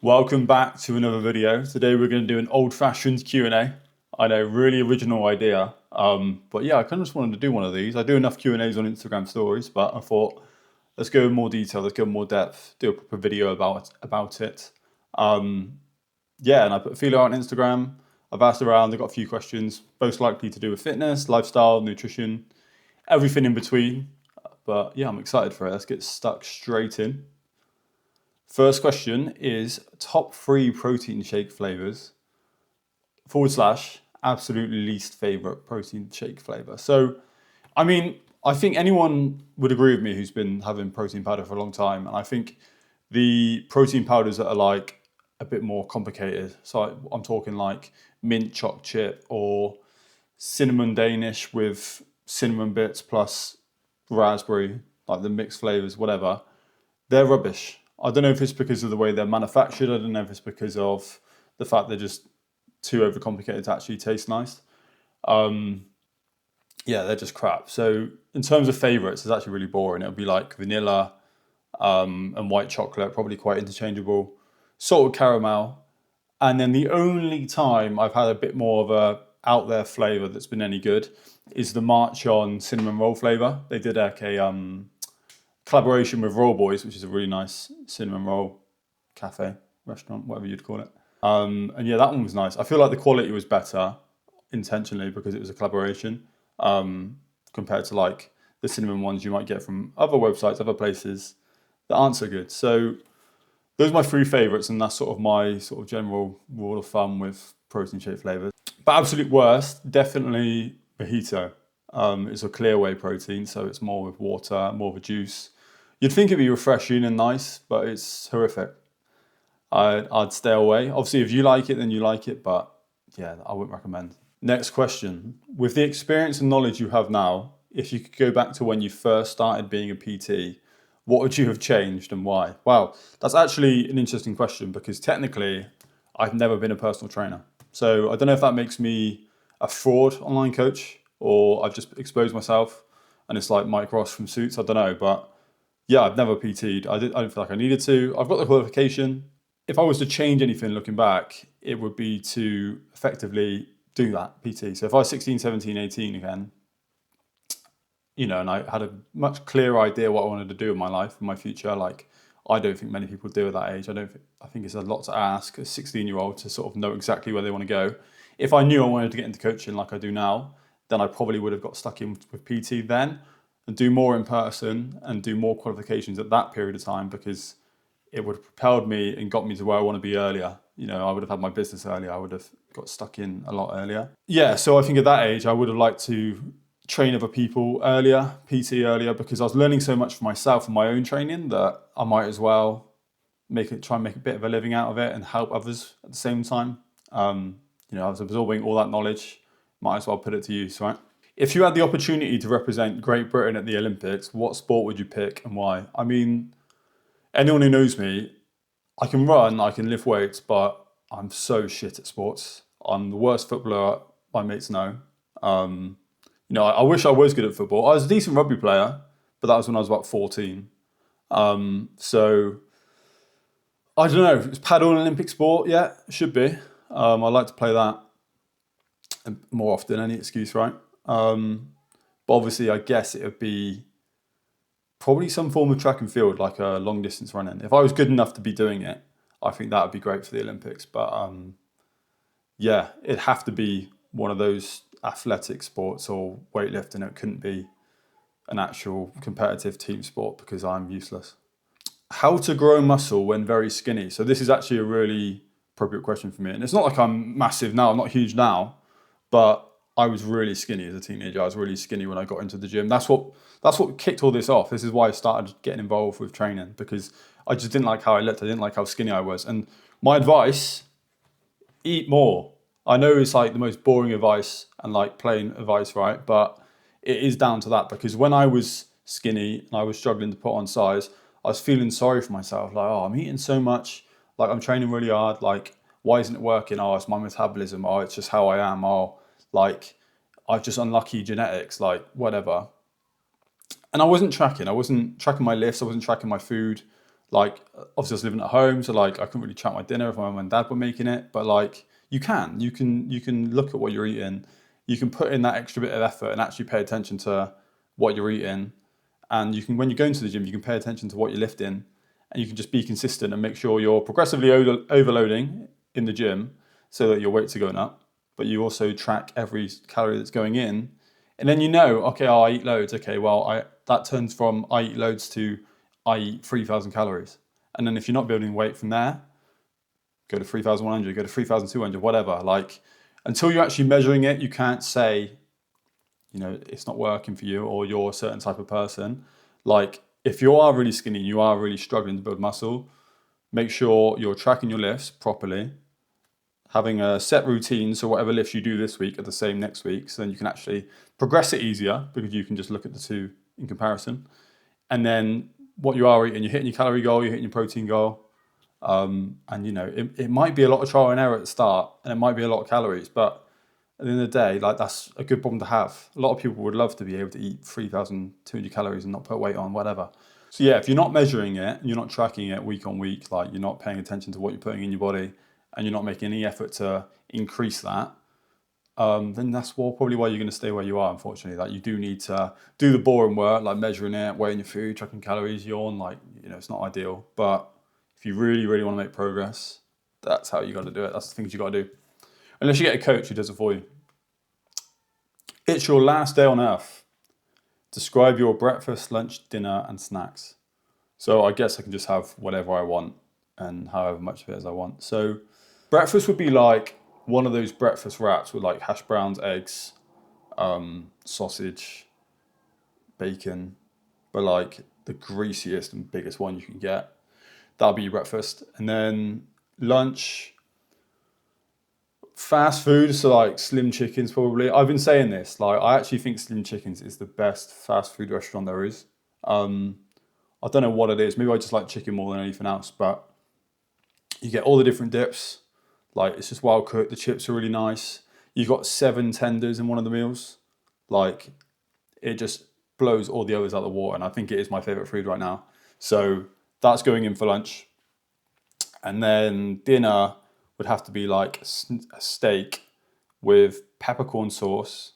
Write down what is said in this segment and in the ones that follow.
Welcome back to another video. Today we're going to do an old-fashioned Q&A. I know, really original idea. But yeah, I kind of just wanted to do one of these. I do enough Q&As on Instagram stories, but I thought, let's go in more detail, let's go in more depth, do a proper video about it. Yeah, and I put a feeler out on Instagram. I've asked around, I've got a few questions, most likely to do with fitness, lifestyle, nutrition, everything in between. But yeah, I'm excited for it. Let's get stuck straight in. First question is top 3 protein shake flavors / absolutely least favorite protein shake flavor. So, I mean, I think anyone would agree with me who's been having protein powder for a long time. And I think the protein powders that are like a bit more complicated. So I'm talking like mint choc chip or cinnamon Danish with cinnamon bits plus raspberry, like the mixed flavors, whatever. They're rubbish. I don't know if it's because of the way they're manufactured. I don't know if it's because of the fact they're just too overcomplicated to actually taste nice. Yeah, they're just crap. So in terms of favorites, it's actually really boring. It'll be like vanilla and white chocolate, probably quite interchangeable. Salted caramel. And then the only time I've had a bit more of a out there flavor that's been any good is the March on cinnamon roll flavor. They did like a collaboration with Roll Boys, which is a really nice cinnamon roll cafe, restaurant, whatever you'd call it. And yeah, that one was nice. I feel like the quality was better intentionally because it was a collaboration compared to like the cinnamon ones you might get from other websites, other places that aren't so good. So those are my 3 favorites, and that's sort of my sort of general rule of thumb with protein shake flavors. But absolute worst, definitely mojito. It's a clear whey protein, so it's more with water, more of a juice. You'd think it'd be refreshing and nice, but it's horrific. I'd stay away. Obviously, if you like it, then you like it, but yeah, I wouldn't recommend. Next question. With the experience and knowledge you have now, if you could go back to when you first started being a PT, what would you have changed and why? Wow, that's actually an interesting question because technically, I've never been a personal trainer. So I don't know if that makes me a fraud online coach or I've just exposed myself and it's like Mike Ross from Suits. I don't know, but yeah, I've never PT'd. I don't feel like I needed to. I've got the qualification. If I was to change anything looking back, it would be to effectively do that PT. So if I was 16, 17, 18 again, and I had a much clearer idea what I wanted to do in my life, in my future, like I don't think many people do at that age. I think it's a lot to ask a 16-year-old to sort of know exactly where they want to go. If I knew I wanted to get into coaching like I do now, then I probably would have got stuck in with PT then and do more in person and do more qualifications at that period of time because it would have propelled me and got me to where I want to be earlier. I would have had my business earlier. I would have got stuck in a lot earlier. Yeah, so I think at that age, I would have liked to train other people earlier, PT earlier, because I was learning so much for myself and my own training that I might as well try and make a bit of a living out of it and help others at the same time. I was absorbing all that knowledge, might as well put it to use, right? If you had the opportunity to represent Great Britain at the Olympics, what sport would you pick and why? I mean, anyone who knows me, I can run, I can lift weights, but I'm so shit at sports. I'm the worst footballer my mates know. I wish I was good at football. I was a decent rugby player, but that was when I was about 14. So I don't know. Is paddle an Olympic sport? Yeah, it should be. I'd like to play that more often. Any excuse, right? But obviously, I guess it would be probably some form of track and field, like a long distance running. If I was good enough to be doing it, I think that would be great for the Olympics. But yeah, it'd have to be one of those athletic sports or weightlifting. It couldn't be an actual competitive team sport because I'm useless. How to grow muscle when very skinny? So this is actually a really appropriate question for me. And it's not like I'm massive now, I'm not huge now, but I was really skinny as a teenager. I was really skinny when I got into the gym. That's what kicked all this off. This is why I started getting involved with training because I just didn't like how I looked. I didn't like how skinny I was. And my advice, eat more. I know it's like the most boring advice and like plain advice, right? But it is down to that because when I was skinny and I was struggling to put on size, I was feeling sorry for myself. Like, oh, I'm eating so much. Like, I'm training really hard. Like, why isn't it working? Oh, it's my metabolism. Oh, it's just how I am. Oh, like, I've just unlucky genetics. Like, whatever. And I wasn't tracking. I wasn't tracking my lifts. I wasn't tracking my food. Like, obviously I was living at home, so like I couldn't really track my dinner if my mum and dad were making it, but like you can look at what you're eating. You can put in that extra bit of effort and actually pay attention to what you're eating. And you can, when you go into the gym, you can pay attention to what you're lifting, and you can just be consistent and make sure you're progressively overloading in the gym so that your weights are going up, but you also track every calorie that's going in. And then you know, okay, oh, I eat loads. Okay, well, that turns from I eat loads to I eat 3,000 calories. And then if you're not building weight from there, go to 3,100, go to 3,200, whatever. Like, until you're actually measuring it, you can't say, it's not working for you or you're a certain type of person. Like, if you are really skinny, you are really struggling to build muscle, make sure you're tracking your lifts properly, having a set routine, so whatever lifts you do this week are the same next week, so then you can actually progress it easier because you can just look at the two in comparison. And then what you are eating, you're hitting your calorie goal, you're hitting your protein goal. And it might be a lot of trial and error at the start, and it might be a lot of calories, but at the end of the day, like, that's a good problem to have. A lot of people would love to be able to eat 3,200 calories and not put weight on, whatever. So yeah, if you're not measuring it, you're not tracking it week on week, like you're not paying attention to what you're putting in your body, and you're not making any effort to increase that, then that's probably why you're going to stay where you are, unfortunately. Like, you do need to do the boring work, like measuring it, weighing your food, tracking calories, yawn, like, it's not ideal. But if you really, really want to make progress, that's how you got to do it. That's the things you got to do. Unless you get a coach who does it for you. It's your last day on earth. Describe your breakfast, lunch, dinner, and snacks. So I guess I can just have whatever I want and however much of it as I want. So breakfast would be like one of those breakfast wraps with like hash browns, eggs, sausage, bacon, but like the greasiest and biggest one you can get. That'll be your breakfast. And then lunch, fast food, so like Slim Chickens probably. I've been saying this, like, I actually think Slim Chickens is the best fast food restaurant there is. I don't know what it is. Maybe I just like chicken more than anything else, but you get all the different dips. Like, it's just well cooked. The chips are really nice. You've got 7 tenders in one of the meals. Like, it just blows all the others out of the water, and I think it is my favorite food right now. So that's going in for lunch. And then dinner would have to be like a steak with peppercorn sauce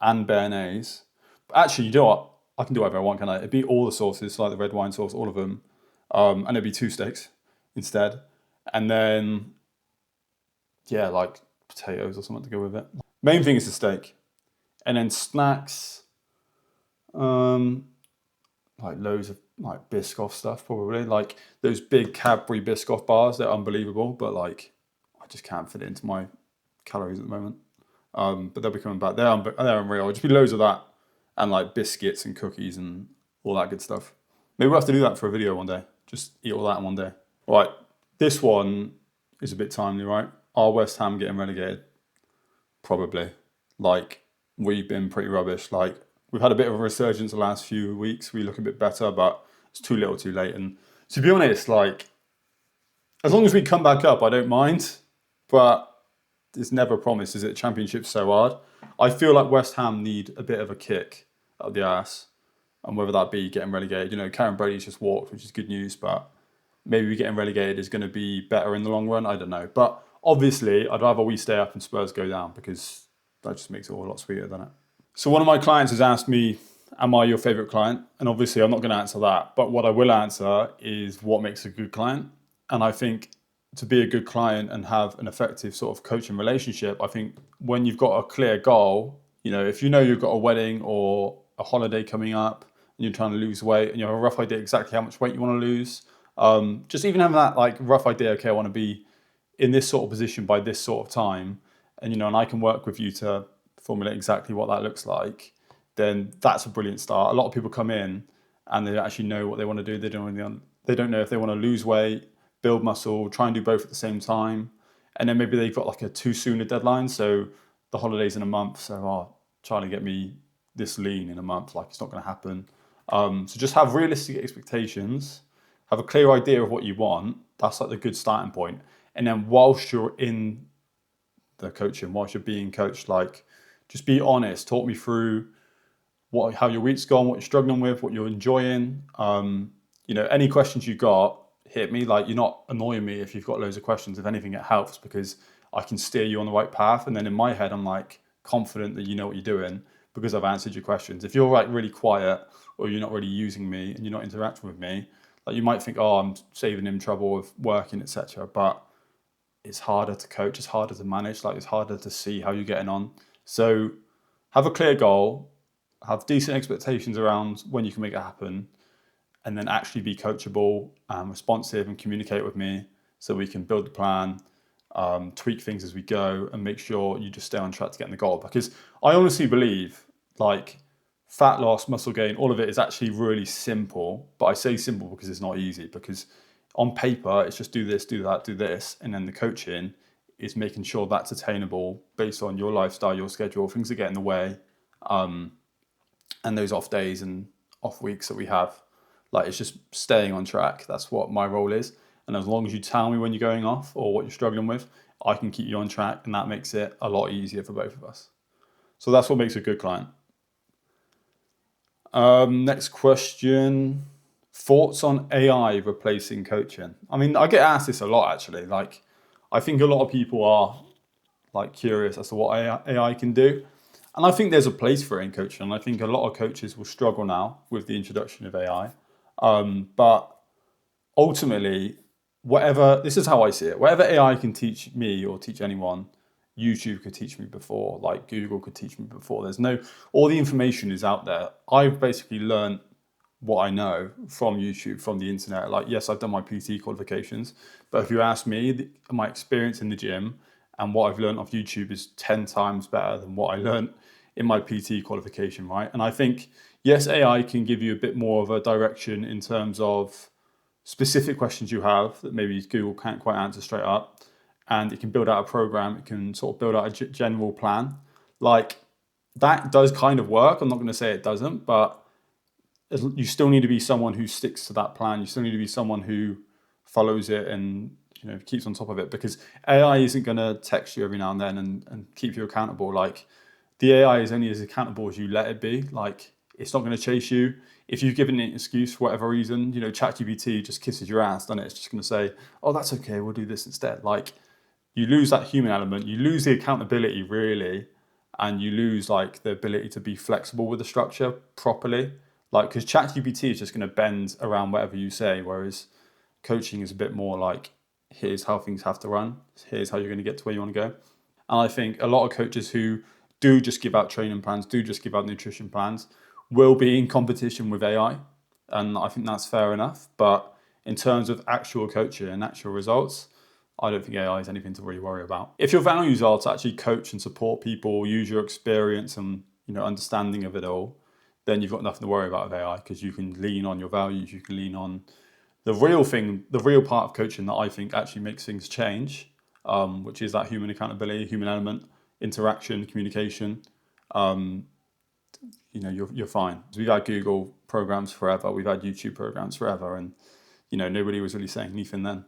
and béarnaise. But actually, you know what? I can do whatever I want, can I? It'd be all the sauces, like the red wine sauce, all of them. And it'd be 2 steaks instead. And then, yeah, like potatoes or something to go with it. Main thing is the steak. And then snacks, like loads of like Biscoff stuff, probably. Like those big Cadbury Biscoff bars, they're unbelievable, but like I just can't fit it into my calories at the moment. But they'll be coming back. They're unreal. It'll just be loads of that, and like biscuits and cookies and all that good stuff. Maybe we'll have to do that for a video one day. Just eat all that in one day. Right, this one is a bit timely, right? Are West Ham getting relegated? Probably. Like, we've been pretty rubbish. Like, we've had a bit of a resurgence the last few weeks. We look a bit better, but it's too little too late. And to be honest, like, as long as we come back up, I don't mind. But it's never promised, is it? Championship's so hard. I feel like West Ham need a bit of a kick up the ass. And whether that be getting relegated. Karen Brady's just walked, which is good news, but maybe getting relegated is going to be better in the long run. I don't know. But obviously, I'd rather we stay up and Spurs go down, because that just makes it all a lot sweeter, doesn't it? So one of my clients has asked me, am I your favourite client? And obviously I'm not going to answer that. But what I will answer is what makes a good client. And I think to be a good client and have an effective sort of coaching relationship, I think when you've got a clear goal, if you know you've got a wedding or a holiday coming up and you're trying to lose weight and you have a rough idea exactly how much weight you want to lose, just even having that like rough idea, okay, I want to be in this sort of position by this sort of time, and and I can work with you to formulate exactly what that looks like, then that's a brilliant start. A lot of people come in and they actually know what they want to do. They don't know if they want to lose weight, build muscle, try and do both at the same time. And then maybe they've got like a too soon a deadline. So the holiday's in a month. So, trying to get me this lean in a month, like, it's not going to happen. So just have realistic expectations, have a clear idea of what you want. That's like the good starting point. And then whilst you're in the coaching, whilst you're being coached, like, just be honest. Talk me through how your week's gone, what you're struggling with, what you're enjoying. Any questions you got, hit me. Like, you're not annoying me if you've got loads of questions. If anything, it helps because I can steer you on the right path. And then in my head, I'm like confident that you know what you're doing because I've answered your questions. If you're like really quiet or you're not really using me and you're not interacting with me, like you might think, oh, I'm saving him trouble with working, etc. But it's harder to coach, it's harder to manage, like it's harder to see how you're getting on. So have a clear goal, have decent expectations around when you can make it happen, and then actually be coachable and responsive and communicate with me so we can build the plan, tweak things as we go, and make sure you just stay on track to getting the goal. Because I honestly believe like fat loss, muscle gain, all of it is actually really simple. But I say simple because it's not easy, because on paper, it's just do this, do that, do this. And then the coaching is making sure that's attainable based on your lifestyle, your schedule, things that get in the way, and those off days and off weeks that we have. Like, it's just staying on track. That's what my role is. And as long as you tell me when you're going off or what you're struggling with, I can keep you on track, and that makes it a lot easier for both of us. So that's what makes a good client. Next question. Thoughts on AI replacing coaching? I mean, I get asked this a lot, actually. Like, I think a lot of people are like curious as to what AI can do. And I think there's a place for it in coaching. And I think a lot of coaches will struggle now with the introduction of AI. But ultimately, this is how I see it. Whatever AI can teach me or teach anyone, YouTube could teach me before, like Google could teach me before. All the information is out there. I've basically learned what I know from YouTube, from the internet. Like, yes, I've done my PT qualifications, but if you ask me, my experience in the gym and what I've learned off YouTube is 10 times better than what I learned in my PT qualification, right? And I think, yes, AI can give you a bit more of a direction in terms of specific questions you have that maybe Google can't quite answer straight up. And it can build out a program, it can sort of build out a general plan. Like, that does kind of work. I'm not going to say it doesn't, but you still need to be someone who sticks to that plan. You still need to be someone who follows it and keeps on top of it, because AI isn't going to text you every now and then and keep you accountable. Like, the AI is only as accountable as you let it be. Like, it's not going to chase you. If you've given it an excuse for whatever reason, ChatGPT just kisses your ass, doesn't it? It's just going to say, oh, that's okay, we'll do this instead. Like, you lose that human element, you lose the accountability really, and you lose like the ability to be flexible with the structure properly. Like, because ChatGPT is just going to bend around whatever you say, whereas coaching is a bit more like, here's how things have to run, here's how you're going to get to where you want to go. And I think a lot of coaches who do just give out training plans, do just give out nutrition plans, will be in competition with AI. And I think that's fair enough. But in terms of actual coaching and actual results, I don't think AI is anything to really worry about. If your values are to actually coach and support people, use your experience and understanding of it all, then you've got nothing to worry about with AI, because you can lean on your values, you can lean on the real thing, the real part of coaching that I think actually makes things change, which is that human accountability, human element, interaction, communication. You're fine. We've had Google programs forever, we've had YouTube programs forever, and nobody was really saying anything then.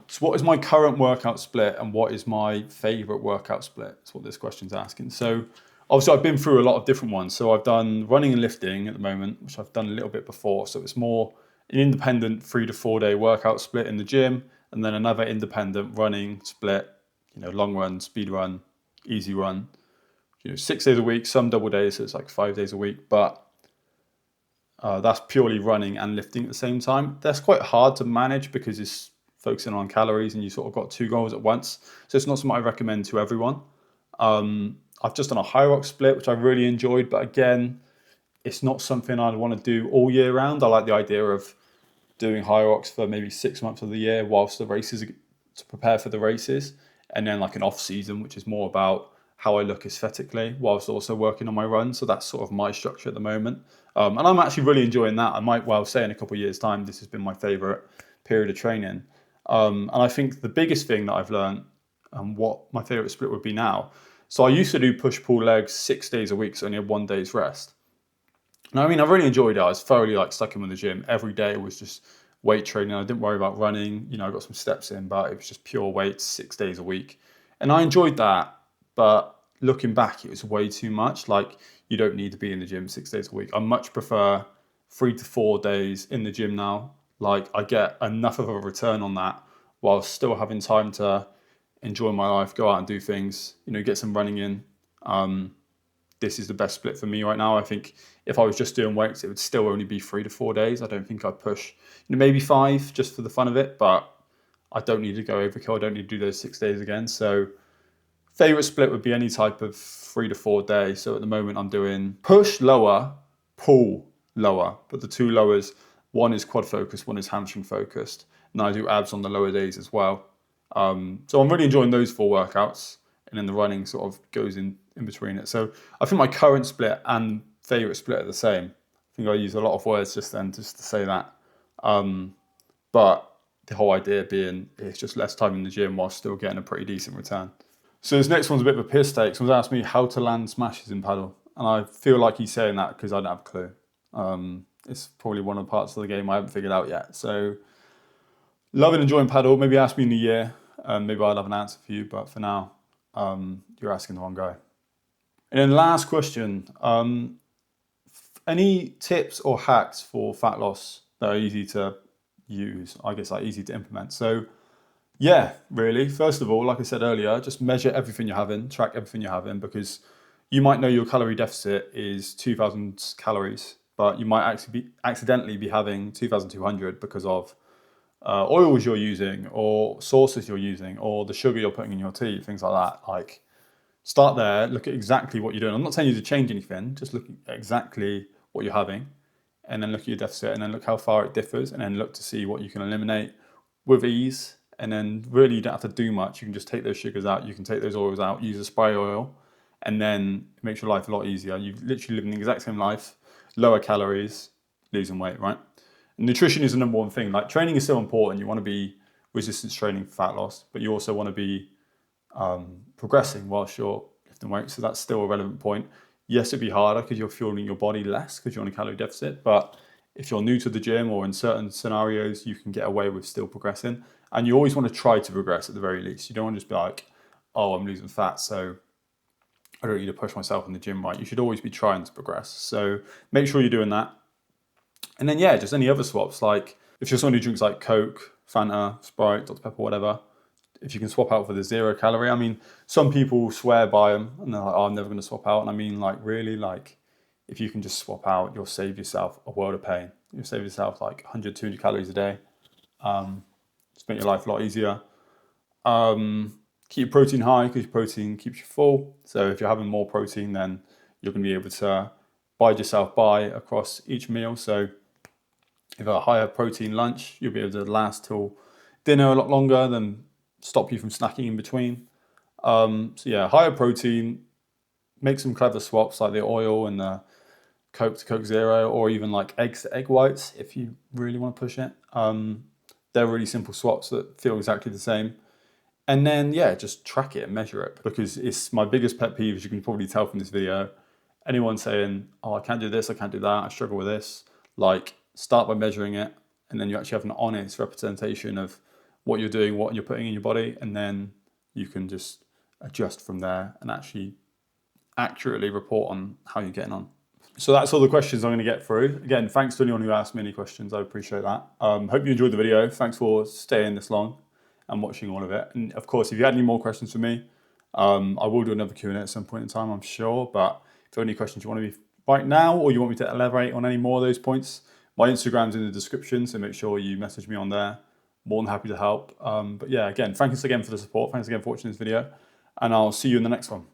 So what is my current workout split and what is my favorite workout split? That's what this question's asking. So obviously I've been through a lot of different ones. So I've done running and lifting at the moment, which I've done a little bit before. So it's more an independent 3 to 4 day workout split in the gym, and then another independent running split, long run, speed run, easy run, 6 days a week, some double days, so it's like 5 days a week, but that's purely running and lifting at the same time. That's quite hard to manage because it's focusing on calories and you sort of got 2 goals at once. So it's not something I recommend to everyone. I've just done a HYROX split, which I really enjoyed, but again, it's not something I'd want to do all year round. I like the idea of doing HYROX for maybe 6 months of the year whilst the races, to prepare for the races, and then like an off season, which is more about how I look aesthetically whilst also working on my run. So that's sort of my structure at the moment. And I'm actually really enjoying that. I might well say in a couple of years' time, this has been my favorite period of training. And I think the biggest thing that I've learned and what my favorite split would be now. So I used to do push-pull legs 6 days a week, so only had 1 day's rest. And I mean, I really enjoyed it. I was thoroughly like stuck in the gym. Every day was just weight training. I didn't worry about running. I got some steps in, but it was just pure weights 6 days a week. And I enjoyed that. But looking back, it was way too much. Like, you don't need to be in the gym 6 days a week. I much prefer 3 to 4 days in the gym now, like I get enough of a return on that while still having time to enjoy my life, go out and do things, get some running in. This is the best split for me right now. I think if I was just doing weights, it would still only be 3 to 4 days. I don't think I'd push, maybe 5 just for the fun of it, but I don't need to go overkill. I don't need to do those 6 days again. So favorite split would be any type of 3 to 4 day. So at the moment I'm doing push lower, pull lower, but the two lowers, one is quad focused, one is hamstring focused. And I do abs on the lower days as well. So I'm really enjoying those 4 workouts, and then the running sort of goes in between it. So I think my current split and favorite split are the same. I think I used a lot of words just then just to say that. But the whole idea being it's just less time in the gym while still getting a pretty decent return. So this next one's a bit of a piss take. Someone's asked me how to land smashes in paddle. And I feel like he's saying that because I don't have a clue. It's probably one of the parts of the game I haven't figured out yet. So love and enjoying paddle. Maybe ask me in a year. Maybe I'll have an answer for you. But for now, you're asking the wrong guy. And then last question. Any tips or hacks for fat loss that are easy to use? I guess like easy to implement. So yeah, really. First of all, like I said earlier, just measure everything you're having, track everything you're having, because you might know your calorie deficit is 2,000 calories, but you might actually accidentally be having 2,200 because of oils you're using or sauces you're using or the sugar you're putting in your tea, things like that. Like, start there, look at exactly what you're doing. I'm not telling you to change anything, just look at exactly what you're having, and then look at your deficit, and then look how far it differs, and then look to see what you can eliminate with ease. And then really you don't have to do much. You can just take those sugars out, you can take those oils out, use a spray oil, and then it makes your life a lot easier. You're literally living the exact same life, lower calories, losing weight, right? And nutrition is the number one thing. Like, training is still important. You want to be resistance training for fat loss, but you also want to be progressing whilst you're lifting weights. So that's still a relevant point. Yes, it'd be harder because you're fueling your body less because you're on a calorie deficit, but if you're new to the gym or in certain scenarios, you can get away with still progressing. And you always want to try to progress at the very least. You don't want to just be like, oh, I'm losing fat, so I don't need to push myself in the gym, right? You should always be trying to progress. So make sure you're doing that. And then, yeah, just any other swaps. Like, if you're someone who drinks like Coke, Fanta, Sprite, Dr. Pepper, whatever, if you can swap out for the 0 calorie. I mean, some people swear by them and they're like, oh, I'm never going to swap out. And I mean, like, really, like, if you can just swap out, you'll save yourself a world of pain. You'll save yourself like 100, 200 calories a day. Just make your life a lot easier. Keep your protein high because protein keeps you full. So if you're having more protein, then you're going to be able to bide yourself by across each meal. So if you have a higher protein lunch, you'll be able to last till dinner a lot longer than stop you from snacking in between. So yeah, higher protein, make some clever swaps like the oil and the Coke to Coke Zero, or even like eggs to egg whites if you really want to push it. They're really simple swaps that feel exactly the same. And then, yeah, just track it and measure it, because it's my biggest pet peeve, as you can probably tell from this video. Anyone saying, oh, I can't do this, I can't do that, I struggle with this. Like, start by measuring it, and then you actually have an honest representation of what you're doing, what you're putting in your body, and then you can just adjust from there and actually accurately report on how you're getting on. So that's all the questions I'm going to get through. Again, thanks to anyone who asked me any questions. I appreciate that. Hope you enjoyed the video. Thanks for staying this long and watching all of it. And of course, if you had any more questions for me, I will do another Q&A at some point in time, I'm sure. But if you have any questions you want to be right now, or you want me to elaborate on any more of those points, my Instagram's in the description, so make sure you message me on there. More than happy to help. But yeah, again, thanks again for the support. Thanks again for watching this video, and I'll see you in the next one.